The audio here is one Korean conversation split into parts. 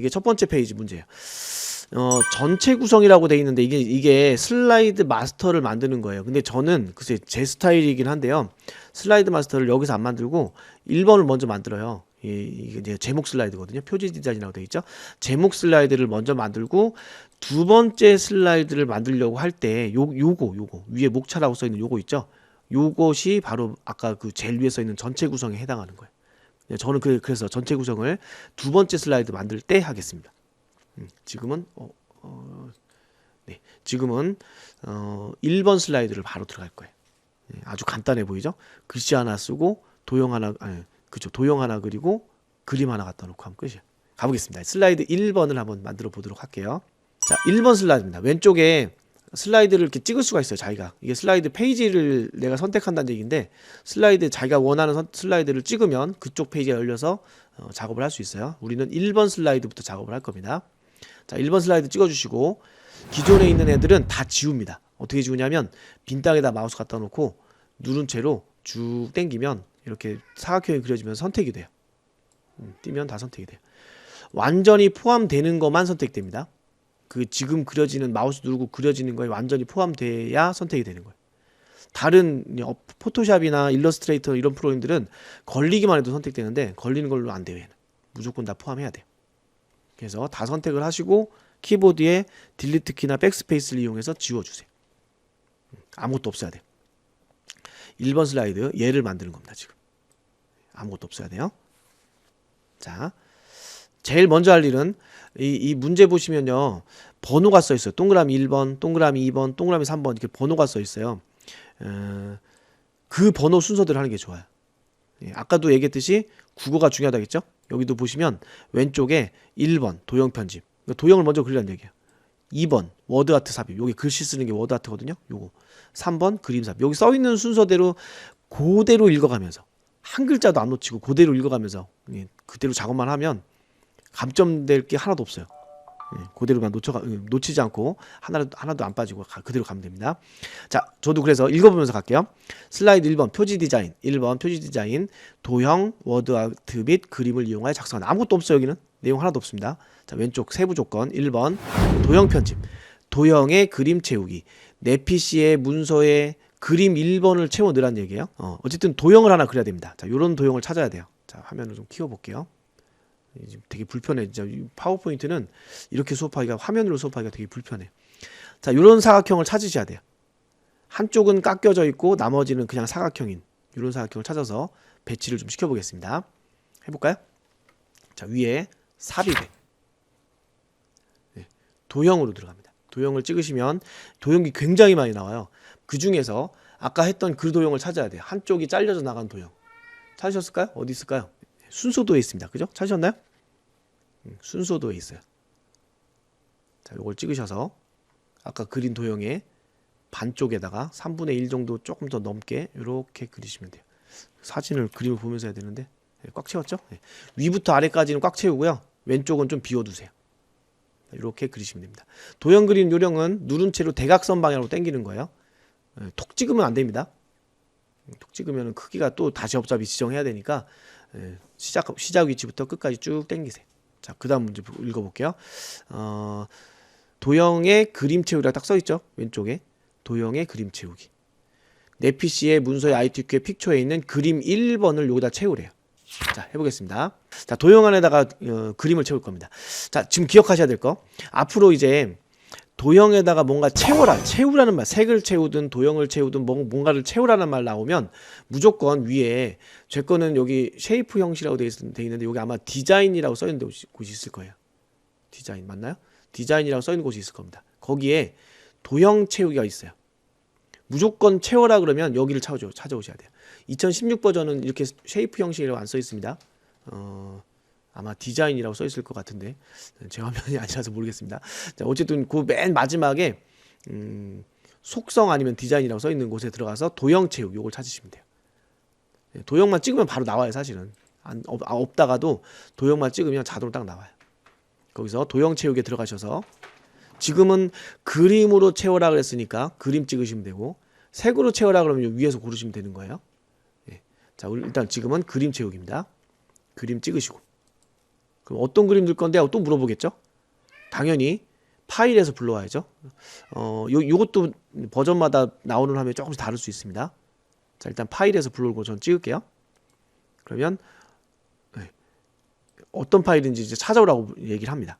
이게 첫 번째 페이지 문제예요. 전체 구성이라고 돼 있는데 이게 슬라이드 마스터를 만드는 거예요. 근데 저는 글쎄 제 스타일이긴 한데요. 슬라이드 마스터를 여기서 안 만들고 1번을 먼저 만들어요. 이게 이제 제목 슬라이드거든요. 표지 디자인이라고 돼 있죠. 제목 슬라이드를 먼저 만들고 두 번째 슬라이드를 만들려고 할 때 요거 위에 목차라고 써 있는 요거 있죠. 요것이 바로 아까 그 제일 위에 써 있는 전체 구성에 해당하는 거예요. 저는 그래서 전체 구성을 두 번째 슬라이드 만들 때 하겠습니다. 지금은 네, 지금은 1번 슬라이드를 바로 들어갈 거예요. 네, 아주 간단해 보이죠? 글씨 하나 쓰고 도형 하나 그죠? 도형 하나 그리고 그림 하나 갖다 놓고 하면 끝이에요. 가보겠습니다. 슬라이드 1번을 한번 만들어 보도록 할게요. 자, 1번 슬라이드입니다. 왼쪽에 슬라이드를 이렇게 찍을 수가 있어요. 자기가 이게 슬라이드 페이지를 내가 선택한다는 얘기인데 슬라이드 자기가 원하는 슬라이드를 찍으면 그쪽 페이지가 열려서 작업을 할 수 있어요. 우리는 1번 슬라이드부터 작업을 할 겁니다. 자, 1번 슬라이드 찍어주시고 기존에 있는 애들은 다 지웁니다. 어떻게 지우냐면 빈 땅에다 마우스 갖다 놓고 누른 채로 쭉 당기면 이렇게 사각형이 그려지면 선택이 돼요. 띄면 다 선택이 돼요. 완전히 포함되는 것만 선택됩니다. 그 지금 그려지는 마우스 누르고 그려지는 거에 완전히 포함돼야 선택이 되는 거예요. 다른 포토샵이나 일러스트레이터 이런 프로그램들은 걸리기만 해도 선택되는데 걸리는 걸로 안 돼요. 얘는. 무조건 다 포함해야 돼요. 그래서 다 선택을 하시고 키보드에 딜리트 키나 백스페이스를 이용해서 지워주세요. 아무것도 없어야 돼요. 1번 슬라이드 얘를 만드는 겁니다. 지금 아무것도 없어야 돼요. 자, 제일 먼저 할 일은 이 문제 보시면요 번호가 써 있어요. 동그라미 1번, 동그라미 2번, 동그라미 3번 이렇게 번호가 써 있어요. 그 번호 순서대로 하는 게 좋아요. 아까도 얘기했듯이 국어가 중요하다겠죠? 여기도 보시면 왼쪽에 1번 도형 편집, 도형을 먼저 그리라는 얘기예요. 2번 워드 아트 삽입, 여기 글씨 쓰는 게 워드 아트거든요. 요거 3번 그림 삽입. 여기 써 있는 순서대로 그대로 읽어가면서 한 글자도 안 놓치고 그대로 읽어가면서 그대로 작업만 하면 감점될 게 하나도 없어요. 그대로만 놓치지 않고 하나도 안 빠지고 그대로 가면 됩니다. 자, 저도 그래서 읽어보면서 갈게요. 슬라이드 1번 표지 디자인, 1번 표지 디자인, 도형, 워드 아트 및 그림을 이용하여 작성하는. 아무것도 없어요. 여기는 내용 하나도 없습니다. 자, 왼쪽 세부 조건 1번 도형 편집, 도형의 그림 채우기, 내 PC의 문서에 그림 1번을 채워 넣으라는 얘기예요. 어쨌든 도형을 하나 그려야 됩니다. 자, 요런 도형을 찾아야 돼요. 자, 화면을 좀 키워볼게요. 되게 불편해. 진짜 파워포인트는 이렇게 수업하기가, 화면으로 수업하기가 되게 불편해. 자, 요런 사각형을 찾으셔야 돼요. 한쪽은 깎여져 있고 나머지는 그냥 사각형인 요런 사각형을 찾아서 배치를 좀 시켜보겠습니다. 해볼까요? 자, 위에 삽입에 도형으로 들어갑니다. 도형을 찍으시면 도형이 굉장히 많이 나와요. 그 중에서 아까 했던 그 도형을 찾아야 돼요. 한쪽이 잘려져 나간 도형. 찾으셨을까요? 어디 있을까요? 순서도에 있습니다. 그죠? 찾으셨나요? 순서도에 있어요. 자, 요걸 찍으셔서 아까 그린 도형의 반쪽에다가 3분의 1 정도 조금 더 넘게 이렇게 그리시면 돼요. 사진을 그림을 보면서 해야 되는데 꽉 채웠죠? 위부터 아래까지는 꽉 채우고요. 왼쪽은 좀 비워두세요. 이렇게 그리시면 됩니다. 도형 그림 요령은 누른 채로 대각선 방향으로 당기는 거예요. 톡 찍으면 안 됩니다. 톡 찍으면 크기가 또 다시 어차피 지정해야 되니까 시작 위치부터 끝까지 쭉 당기세요. 자, 그 다음 문제 읽어볼게요. 도형의 그림 채우기가 딱 써있죠. 왼쪽에 도형의 그림 채우기. 내 PC의 문서의 ITQ의 픽처에 있는 그림 1번을 여기다 채우래요. 자, 해보겠습니다. 자, 도형 안에다가 그림을 채울 겁니다. 자, 지금 기억하셔야 될 거, 앞으로 이제 도형에다가 뭔가 채우라는 말, 색을 채우든 도형을 채우든 뭔가를 채우라는 말 나오면 무조건 위에, 제 거는 여기 쉐이프 형식이라고 돼 있는데 여기 아마 디자인이라고 써 있는 곳이 있을 거예요. 디자인 맞나요? 디자인이라고 써 있는 곳이 있을 겁니다. 거기에 도형 채우기가 있어요. 무조건 채워라 그러면 여기를 찾아오셔야 돼요. 2016 버전은 이렇게 쉐이프 형식이라고 안 써 있습니다. 아마 디자인이라고 써 있을 것 같은데 제 화면이 아니라서 모르겠습니다. 자, 어쨌든 그 맨 마지막에 속성 아니면 디자인이라고 써 있는 곳에 들어가서 도형 채우기 요걸 찾으시면 돼요. 도형만 찍으면 바로 나와요. 사실은 없다가도 도형만 찍으면 자동으로 딱 나와요. 거기서 도형 채우기에 들어가셔서 지금은 그림으로 채워라 그랬으니까 그림 찍으시면 되고, 색으로 채워라 그러면 위에서 고르시면 되는 거예요. 자, 일단 지금은 그림 채우기입니다. 그림 찍으시고 그럼 어떤 그림 넣을 건데 하고 또 물어보겠죠. 당연히 파일에서 불러와야죠. 요것도 버전마다 나오는 화면이 조금씩 다를 수 있습니다. 자, 일단 파일에서 불러오고 전 찍을게요. 그러면 어떤 파일인지 이제 찾아오라고 얘기를 합니다.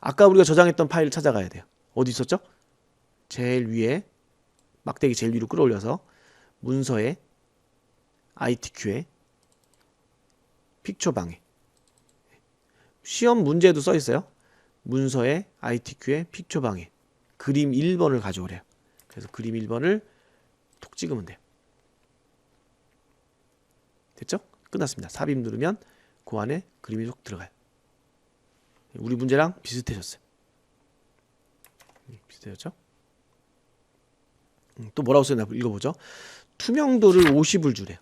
아까 우리가 저장했던 파일을 찾아가야 돼요. 어디 있었죠? 제일 위에, 막대기 제일 위로 끌어올려서 문서에 ITQ에 픽처방에, 시험 문제에도 써 있어요. 문서에 ITQ에 픽처방에 그림 1번을 가져오래요. 그래서 그림 1번을 톡 찍으면 돼요. 됐죠? 끝났습니다. 삽입 누르면 그 안에 그림이 쏙 들어가요. 우리 문제랑 비슷해졌어요. 비슷해졌죠? 또 뭐라고 써있나 읽어보죠. 투명도를 50을 주래요.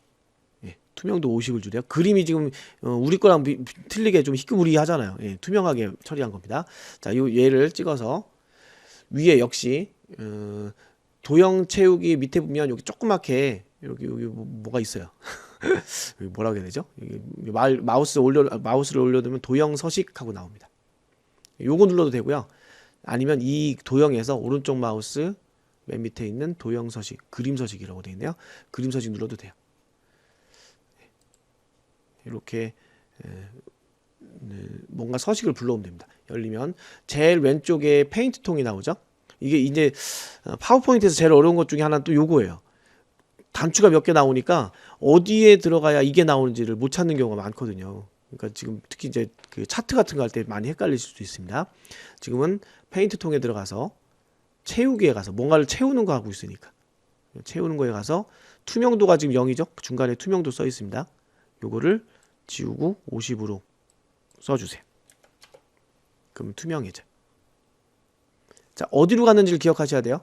예, 투명도 50을 주래요. 그림이 지금 우리 거랑 틀리게 좀 희끄무리하잖아요. 예, 투명하게 처리한 겁니다. 자, 요 얘를 찍어서 위에 역시 도형 채우기 밑에 보면 여기 조그맣게 여기 뭐가 있어요. 여기 뭐라고 해야 되죠? 마우스를 올려두면 도형 서식하고 나옵니다. 요거 눌러도 되고요. 아니면 이 도형에서 오른쪽 마우스 맨 밑에 있는 도형 서식, 그림 서식이라고 되어 있네요. 그림 서식 눌러도 돼요. 이렇게 뭔가 서식을 불러오면 됩니다. 열리면 제일 왼쪽에 페인트 통이 나오죠. 이게 이제 파워포인트에서 제일 어려운 것 중에 하나는 또 요거예요. 단추가 몇 개 나오니까 어디에 들어가야 이게 나오는지를 못 찾는 경우가 많거든요. 그러니까 지금 특히 이제 그 차트 같은 거 할 때 많이 헷갈릴 수도 있습니다. 지금은 페인트 통에 들어가서 채우기에 가서 뭔가를 채우는 거 하고 있으니까 채우는 거에 가서 투명도가 지금 0이죠. 중간에 투명도 써 있습니다. 요거를 지우고 50으로 써주세요. 그럼 투명해져. 자, 어디로 갔는지를 기억하셔야 돼요.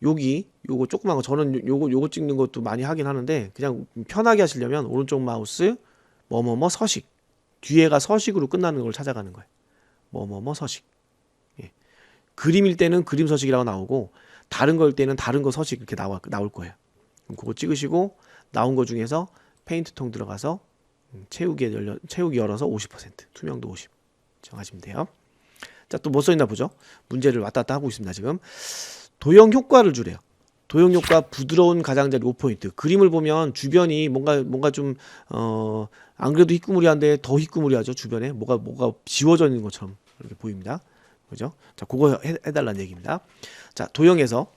여기 요거 조그만 거, 저는 요거 찍는 것도 많이 하긴 하는데 그냥 편하게 하시려면 오른쪽 마우스 뭐뭐뭐 서식, 뒤에가 서식으로 끝나는 걸 찾아가는 거예요. 뭐뭐뭐 서식. 예. 그림일 때는 그림 서식이라고 나오고 다른 거일 때는 다른 거 서식 이렇게 나올 거예요. 그럼 그거 찍으시고 나온 거 중에서 페인트 통 들어가서 채우기 열어서 50%, 투명도 50 정하시면 돼요. 자, 또 뭐 써있나 보죠. 문제를 왔다 갔다 하고 있습니다. 지금 도형 효과를 주래요. 도형 효과 부드러운 가장자리 5포인트. 그림을 보면 주변이 뭔가 좀 안 그래도 희끄무리한데 더 희끄무리하죠. 주변에 뭐가 지워져 있는 것처럼 이렇게 보입니다. 그죠? 자, 그거 해달라는 얘기입니다. 자, 도형에서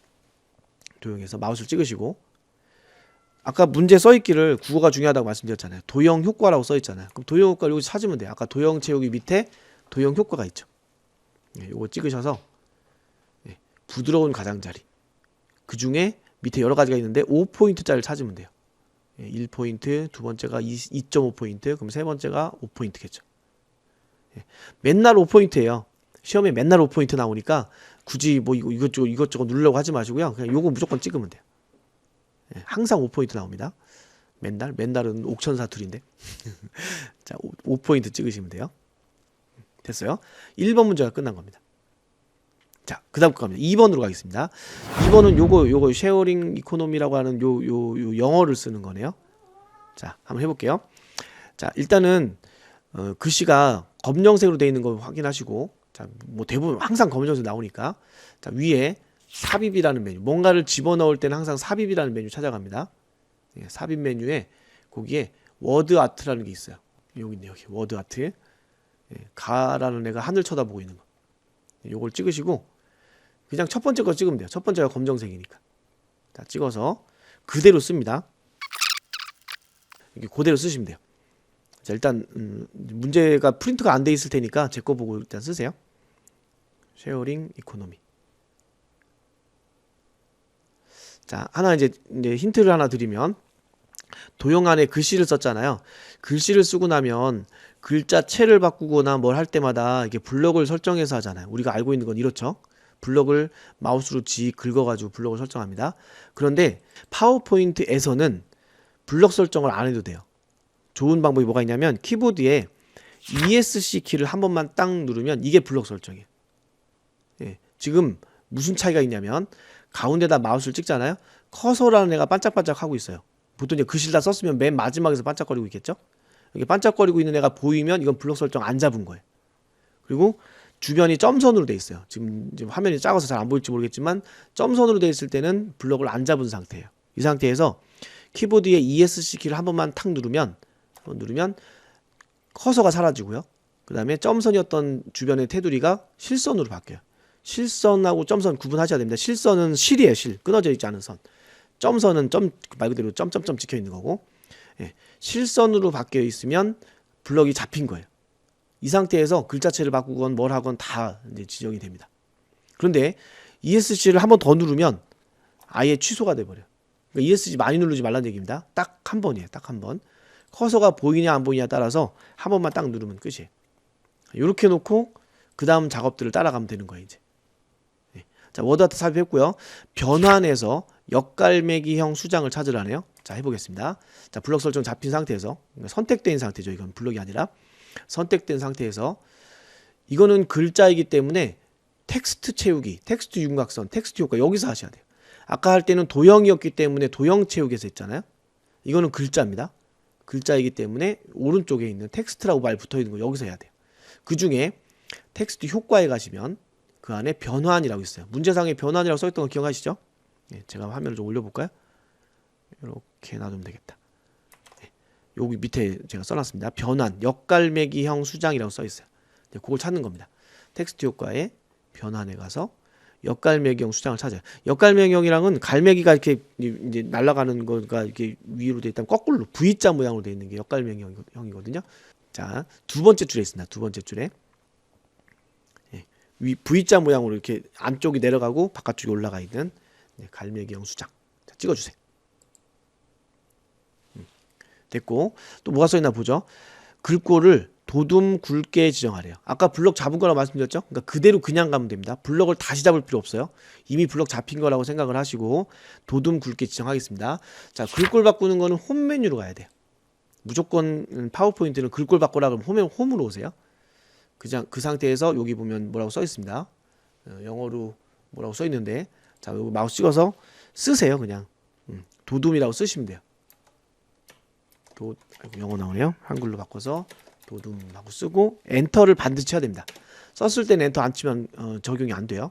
마우스를 찍으시고 아까 문제 써있기를 국어가 중요하다고 말씀드렸잖아요. 도형 효과라고 써있잖아요. 그럼 도형 효과를 여기 찾으면 돼요. 아까 도형 채우기 밑에 도형 효과가 있죠. 요거 찍으셔서 부드러운 가장자리, 그 중에 밑에 여러 가지가 있는데 5포인트짜리를 찾으면 돼요. 1포인트, 두 번째가 2.5포인트, 그럼 세 번째가 5포인트겠죠. 맨날 5포인트예요. 시험에 맨날 5포인트 나오니까 굳이 뭐 이것저것 누르려고 하지 마시고요. 그냥 요거 무조건 찍으면 돼요. 항상 5포인트 나옵니다. 맨날은 옥천사투리인데. 자, 5포인트 찍으시면 돼요. 됐어요. 1번 문제가 끝난 겁니다. 자, 그 다음 거 갑니다. 2번으로 가겠습니다. 2번은 요거 쉐어링 이코노미라고 하는 요 영어를 쓰는 거네요. 자, 한번 해볼게요. 자, 일단은 글씨가 검정색으로 되어 있는 거 확인하시고, 자, 뭐 대부분 항상 검정색 나오니까, 자, 위에 삽입이라는 메뉴, 뭔가를 집어넣을 때는 항상 삽입이라는 메뉴 찾아갑니다. 삽입 메뉴에 거기에 워드 아트라는 게 있어요. 여기 있네요. 여기 워드 아트. 가라는 애가 하늘 쳐다보고 있는 거. 요걸 찍으시고 그냥 첫 번째 거 찍으면 돼요. 첫 번째가 검정색이니까. 자, 찍어서 그대로 씁니다. 이렇게 그대로 쓰시면 돼요. 자, 일단 문제가 프린트가 안 돼 있을 테니까 제 거 보고 일단 쓰세요. 쉐어링 이코노미. 자, 하나 이제 힌트를 하나 드리면, 도형 안에 글씨를 썼잖아요. 글씨를 쓰고 나면 글자체를 바꾸거나 뭘 할 때마다 이게 블럭을 설정해서 하잖아요. 우리가 알고 있는 건 이렇죠. 블럭을 마우스로 긁어가지고 블럭을 설정합니다. 그런데 파워포인트에서는 블럭 설정을 안 해도 돼요. 좋은 방법이 뭐가 있냐면 키보드에 ESC 키를 한 번만 딱 누르면 이게 블럭 설정이에요. 지금 무슨 차이가 있냐면 가운데다 마우스를 찍잖아요. 커서라는 애가 반짝반짝 하고 있어요. 보통 이제 글씨를 다 썼으면 맨 마지막에서 반짝거리고 있겠죠. 이게 반짝거리고 있는 애가 보이면 이건 블록 설정 안 잡은 거예요. 그리고 주변이 점선으로 돼 있어요. 지금 화면이 작아서 잘 안 보일지 모르겠지만 점선으로 돼 있을 때는 블록을 안 잡은 상태예요. 이 상태에서 키보드의 ESC 키를 한 번만 탁 누르면 커서가 사라지고요. 그 다음에 점선이었던 주변의 테두리가 실선으로 바뀌어요. 실선하고 점선 구분하셔야 됩니다. 실선은 실이에요. 실. 끊어져 있지 않은 선. 점선은 말 그대로 점점점 찍혀 있는 거고, 예. 실선으로 바뀌어 있으면 블럭이 잡힌 거예요. 이 상태에서 글자체를 바꾸건 뭘 하건 다 이제 지정이 됩니다. 그런데 ESC를 한 번 더 누르면 아예 취소가 돼버려요. 그러니까 ESC 많이 누르지 말라는 얘기입니다. 딱 한 번이에요. 딱 한 번. 커서가 보이냐 안 보이냐에 따라서 한 번만 딱 누르면 끝이에요. 이렇게 놓고 그 다음 작업들을 따라가면 되는 거예요. 이제. 네. 자, 워드아트 삽입했고요. 변환해서 역갈매기형 수장을 찾으라네요. 자, 해보겠습니다. 자, 블럭 설정 잡힌 상태에서, 그러니까 선택된 상태죠. 이건 블럭이 아니라 선택된 상태에서, 이거는 글자이기 때문에 텍스트 채우기, 텍스트 윤곽선, 텍스트 효과 여기서 하셔야 돼요. 아까 할 때는 도형이었기 때문에 도형 채우기에서 했잖아요. 이거는 글자입니다. 글자이기 때문에 오른쪽에 있는 텍스트라고 말 붙어 있는 거 여기서 해야 돼요. 그 중에 텍스트 효과에 가시면 그 안에 변환이라고 있어요. 문제상에 변환이라고 써있던 거 기억하시죠? 네, 제가 화면을 좀 올려볼까요? 이렇게 놔두면 되겠다. 네, 여기 밑에 제가 써놨습니다. 변환, 역갈매기형 수장이라고 써있어요. 네, 그걸 찾는 겁니다. 텍스트 효과에 변환에 가서 역갈매기형 수장을 찾아요. 역갈매기형이랑은 갈매기가 이렇게 이제 날아가는 거가 이렇게 위로 돼 있다면 거꾸로 V자 모양으로 돼 있는 게 역갈매기형이거든요. 자, 두 번째 줄에 있습니다. 두 번째 줄에 V자 모양으로 이렇게 안쪽이 내려가고 바깥쪽이 올라가 있는 갈매기형 수장. 자, 찍어주세요. 됐고, 또 뭐가 써있나 보죠. 글꼴을 도둠 굵게 지정하래요. 아까 블럭 잡은 거라고 말씀드렸죠. 그러니까 그대로 그냥 가면 됩니다. 블럭을 다시 잡을 필요 없어요. 이미 블럭 잡힌 거라고 생각을 하시고 도둠 굵게 지정하겠습니다. 자, 글꼴 바꾸는 거는 홈 메뉴로 가야 돼요. 무조건 파워포인트는 글꼴 바꾸라 그러면 홈으로 오세요. 그 상태에서 여기 보면 뭐라고 써 있습니다. 영어로 뭐라고 써 있는데, 자, 여기 마우스 찍어서 쓰세요. 그냥 도둠이라고 쓰시면 돼요. 영어 나오네요. 한글로 바꿔서 도둠하고 쓰고 엔터를 반드시 쳐야 됩니다. 썼을 때는 엔터 안 치면 적용이 안 돼요.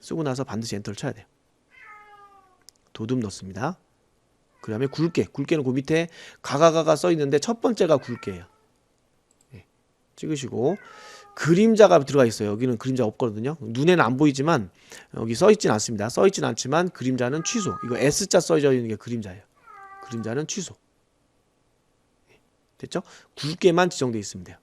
쓰고 나서 반드시 엔터를 쳐야 돼요. 도둠 넣습니다. 그 다음에 굵게는 그 밑에 가가가가 써 있는데 첫 번째가 굵게예요. 네. 찍으시고 그림자가 들어가 있어요. 여기는 그림자 없거든요. 눈에는 안 보이지만 여기 써 있진 않습니다. 써 있진 않지만 그림자는 취소. 이거 S자 써져 있는 게 그림자예요. 그림자는 취소. 됐죠? 굵게만 지정되어 있으면 돼요.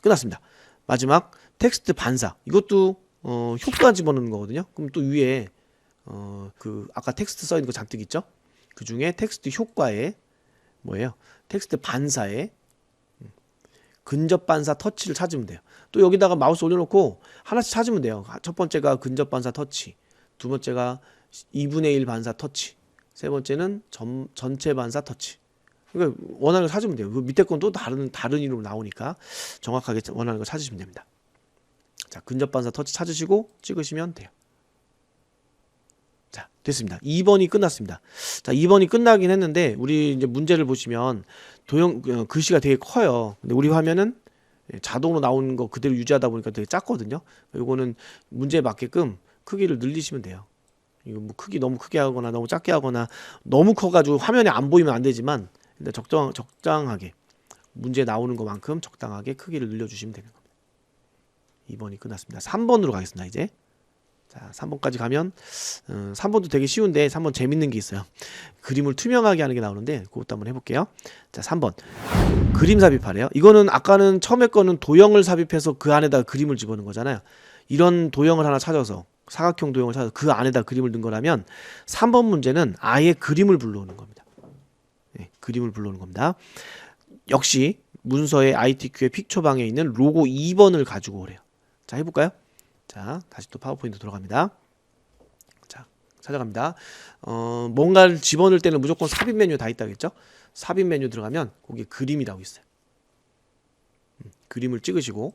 끝났습니다. 마지막 텍스트 반사. 이것도 효과 집어넣는 거거든요. 그럼 또 위에 그 아까 텍스트 써 있는 거 잔뜩 있죠? 그 중에 텍스트 효과에 뭐예요? 텍스트 반사에 근접 반사 터치를 찾으면 돼요. 또 여기다가 마우스 올려놓고 하나씩 찾으면 돼요. 첫 번째가 근접 반사 터치, 두 번째가 2분의 1 반사 터치, 세 번째는 전체 반사 터치. 그러니까 원하는 거 찾으면 돼요. 그 밑에 건 또 다른 이름으로 나오니까 정확하게 원하는 거 찾으시면 됩니다. 자, 근접 반사 터치 찾으시고 찍으시면 돼요. 자, 됐습니다. 2번이 끝났습니다. 자, 2번이 끝나긴 했는데 우리 이제 문제를 보시면 글씨가 되게 커요. 근데 우리 화면은 자동으로 나오는 거 그대로 유지하다 보니까 되게 작거든요. 요거는 문제에 맞게끔 크기를 늘리시면 돼요. 이거 뭐 크기 너무 크게 하거나 너무 작게 하거나 너무 커가지고 화면에 안 보이면 안 되지만 일단 적당하게 문제 나오는 것만큼 적당하게 크기를 늘려주시면 되는 겁니다. 2번이 끝났습니다. 3번으로 가겠습니다. 이제 자, 3번까지 가면 3번도 되게 쉬운데 3번 재밌는 게 있어요. 그림을 투명하게 하는 게 나오는데 그것도 한번 해볼게요. 자, 3번 그림 삽입하래요. 이거는 아까는 처음에 거는 도형을 삽입해서 그 안에다 그림을 집어넣은 거잖아요. 이런 도형을 하나 찾아서 사각형 도형을 찾아서 그 안에다 그림을 넣은 거라면 3번 문제는 아예 그림을 불러오는 겁니다. 네, 그림을 불러오는 겁니다. 역시 문서의 ITQ의 픽처방에 있는 로고 2번을 가지고 오래요. 자, 해볼까요? 자, 다시 또 파워포인트 들어갑니다. 자, 찾아갑니다. 뭔가를 집어넣을 때는 무조건 삽입 메뉴 다 있다겠죠? 삽입 메뉴 들어가면 거기에 그림이라고 있어요. 그림을 찍으시고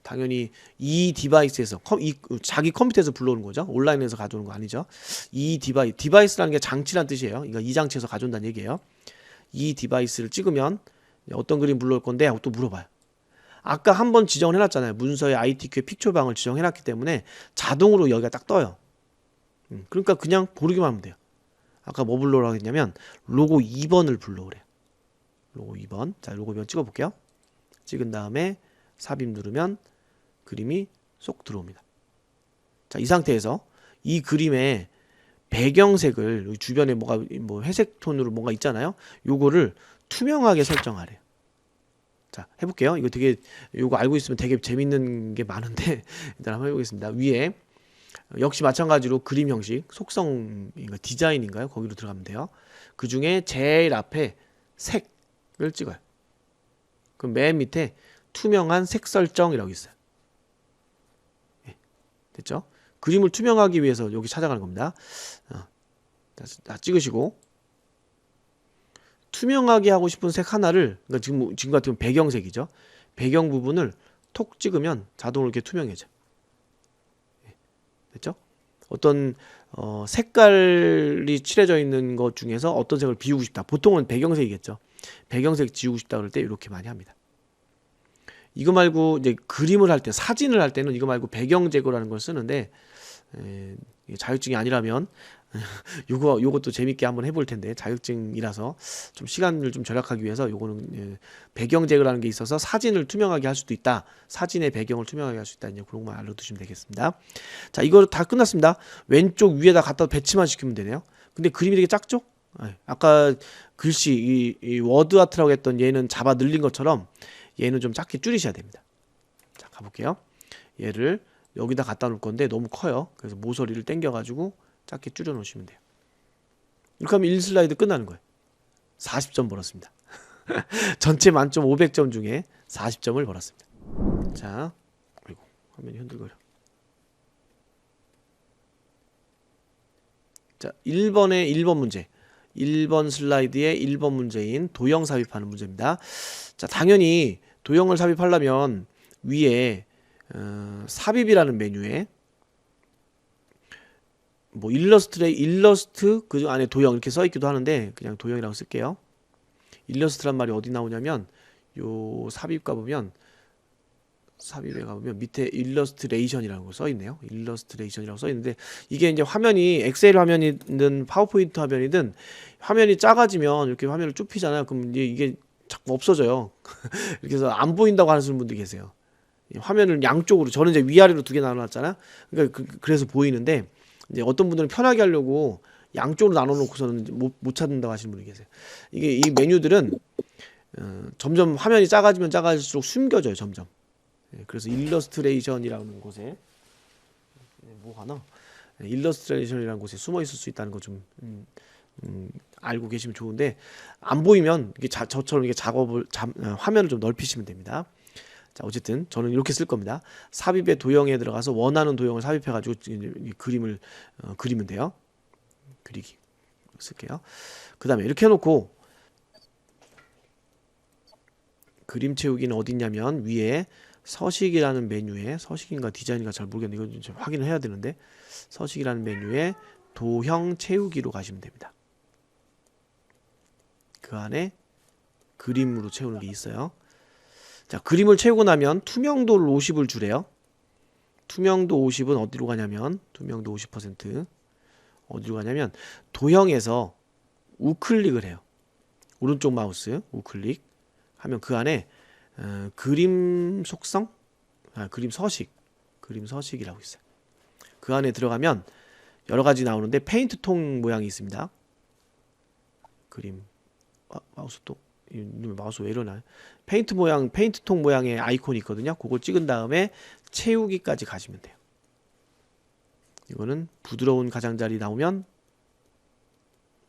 당연히 이 디바이스에서 자기 컴퓨터에서 불러오는 거죠. 온라인에서 가져오는 거 아니죠. 이 디바이스라는 게 장치란 뜻이에요. 그러니까 이 장치에서 가져온다는 얘기예요. 이 디바이스를 찍으면 어떤 그림 불러올 건데 하고 또 물어봐요. 아까 한번 지정을 해놨잖아요. 문서의 ITQ의 픽처방을 지정해놨기 때문에 자동으로 여기가 딱 떠요. 그러니까 그냥 고르기만 하면 돼요. 아까 뭐 불러오라고 했냐면 로고 2번을 불러오래요. 로고 2번. 자, 로고 2번 찍어볼게요. 찍은 다음에 삽입 누르면 그림이 쏙 들어옵니다. 자, 이 상태에서 이 그림의 배경색을 주변에 뭐가 뭐 회색 톤으로 뭔가 있잖아요. 요거를 투명하게 설정하래요. 자, 해볼게요. 이거 되게 요거 알고 있으면 되게 재밌는 게 많은데 일단 한번 해보겠습니다. 위에 역시 마찬가지로 그림 형식, 속성인가 디자인인가요? 거기로 들어가면 돼요. 그 중에 제일 앞에 색을 찍어요. 그럼 맨 밑에 투명한 색 설정이라고 있어요. 네, 됐죠? 그림을 투명하기 위해서 여기 찾아가는 겁니다. 다 찍으시고 투명하게 하고 싶은 색 하나를, 그러니까 지금 같은 경우 배경색이죠. 배경 부분을 톡 찍으면 자동으로 이렇게 투명해져. 됐죠? 어떤 색깔이 칠해져 있는 것 중에서 어떤 색을 비우고 싶다. 보통은 배경색이겠죠. 배경색 지우고 싶다 그럴 때 이렇게 많이 합니다. 이거 말고 이제 그림을 할 때, 사진을 할 때는 이거 말고 배경 제거라는 걸 쓰는데 자격증이 아니라면 요것도 재밌게 한번 해볼 텐데 자격증이라서 좀 시간을 좀 절약하기 위해서 요거는 배경 제거라는 게 있어서 사진을 투명하게 할 수도 있다. 사진의 배경을 투명하게 할 수 있다. 이제 그런 것만 알려두시면 되겠습니다. 자, 이거 다 끝났습니다. 왼쪽 위에다 갖다 배치만 시키면 되네요. 근데 그림이 되게 작죠? 아까 글씨 이 워드 아트라고 했던 얘는 잡아 늘린 것처럼 얘는 좀 작게 줄이셔야 됩니다. 자, 가볼게요. 얘를 여기다 갖다 놓을 건데 너무 커요. 그래서 모서리를 당겨 가지고 작게 줄여 놓으시면 돼요. 이렇게 하면 1슬라이드 끝나는 거예요. 40점 벌었습니다. 전체 만점 500점 중에 40점을 벌었습니다. 자, 아이고 화면이 흔들거려. 자, 1번 문제. 1번 슬라이드의 1번 문제인 도형 삽입하는 문제입니다. 자, 당연히 도형을 삽입하려면 위에 삽입이라는 메뉴에 뭐 일러스트 그 안에 도형 이렇게 써 있기도 하는데 그냥 도형이라고 쓸게요. 일러스트란 말이 어디 나오냐면 요 삽입 가보면 삽입에 가보면 밑에 일러스트레이션이라는 거 써 있네요. 일러스트레이션이라고 써 있는데 이게 이제 화면이 엑셀 화면이든 파워포인트 화면이든 화면이 작아지면 이렇게 화면을 쭉 피잖아요. 그럼 이게 자꾸 없어져요. 이렇게 해서 안 보인다고 하시는 분들이 계세요. 화면을 양쪽으로, 저는 이제 위아래로 두 개 나눠놨잖아요. 그러니까 그래서 보이는데 이제 어떤 분들은 편하게 하려고 양쪽으로 나눠놓고서는 못 찾는다고 하시는 분이 계세요. 이게 이 메뉴들은 점점 화면이 작아지면 작아질수록 숨겨져요. 점점. 그래서 일러스트레이션이라는 곳에 뭐 하나? 일러스트레이션이라는 곳에 숨어 있을 수 있다는 거 좀 알고 계시면 좋은데 안 보이면 이게 저처럼 이게 화면을 좀 넓히시면 됩니다. 자, 어쨌든 저는 이렇게 쓸 겁니다. 삽입의 도형에 들어가서 원하는 도형을 삽입해가지고 그림을 그리면 돼요. 그리기 쓸게요. 그 다음에 이렇게 해놓고 그림 채우기는 어디 있냐면 위에 서식이라는 메뉴에, 서식인가 디자인인가 잘 모르겠는데 이거 좀 확인을 해야 되는데 서식이라는 메뉴에 도형 채우기로 가시면 됩니다. 그 안에 그림으로 채우는 게 있어요. 자, 그림을 채우고 나면 투명도를 50을 주래요. 투명도 50은 어디로 가냐면 투명도 50% 어디로 가냐면 도형에서 우클릭을 해요. 오른쪽 마우스 우클릭 하면 그 안에 그림 속성, 그림 서식이라고 있어요. 그 안에 들어가면 여러 가지 나오는데 페인트 통 모양이 있습니다. 그림 마우스 왜 이러나요? 페인트 통 모양의 아이콘이 있거든요. 그걸 찍은 다음에 채우기까지 가시면 돼요. 이거는 부드러운 가장자리 나오면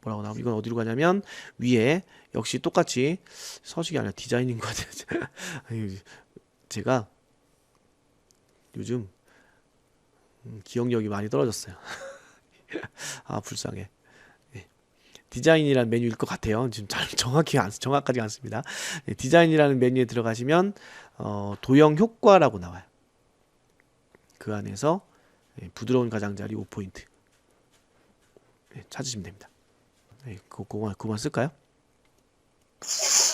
뭐라고 나오면 이건 어디로 가냐면 위에 역시 똑같이 서식이 아니라 디자인인 것 같아요. 제가 요즘 기억력이 많이 떨어졌어요. 아, 불쌍해. 디자인이라는 메뉴일 것 같아요. 지금 잘 정확하지 않습니다. 디자인이라는 메뉴에 들어가시면 도형 효과라고 나와요. 그 안에서 부드러운 가장자리 5포인트 찾으시면 됩니다. 그거만 쓸까요?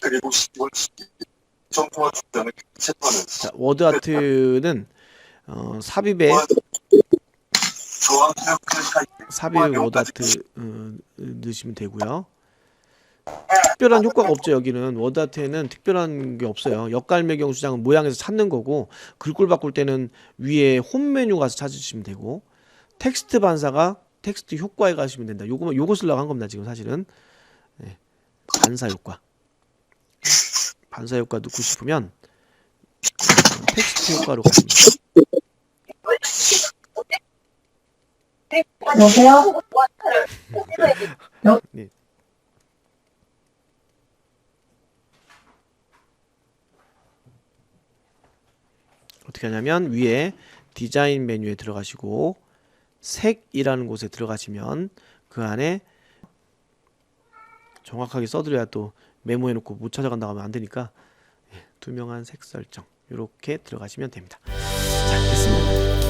그리고 10월 12일 정통화 출전을 개최하는 자, 워드 아트는 삽입에 조항 협회가 삽입 워드 아트 넣으시면 되고요. 특별한 효과가 없죠. 여기는 워드 아트에는 특별한 게 없어요. 역갈매경 수장은 모양에서 찾는 거고, 글꼴 바꿀 때는 위에 홈 메뉴 가서 찾으시면 되고, 텍스트 반사가 텍스트 효과에 가시면 된다. 요거 쓰려고 한 겁니다. 지금 사실은. 네. 반사 효과 넣고 싶으면 텍스트 효과로 가시면 돼요. 여보세요? 네. 어떻게 하냐면 위에 디자인 메뉴에 들어가시고 색이라는 곳에 들어가시면 그 안에 정확하게 써드려야 또 메모해 놓고 못 찾아간다고 하면 안 되니까 투명한 색 설정 이렇게 들어가시면 됩니다. 자, 됐습니다.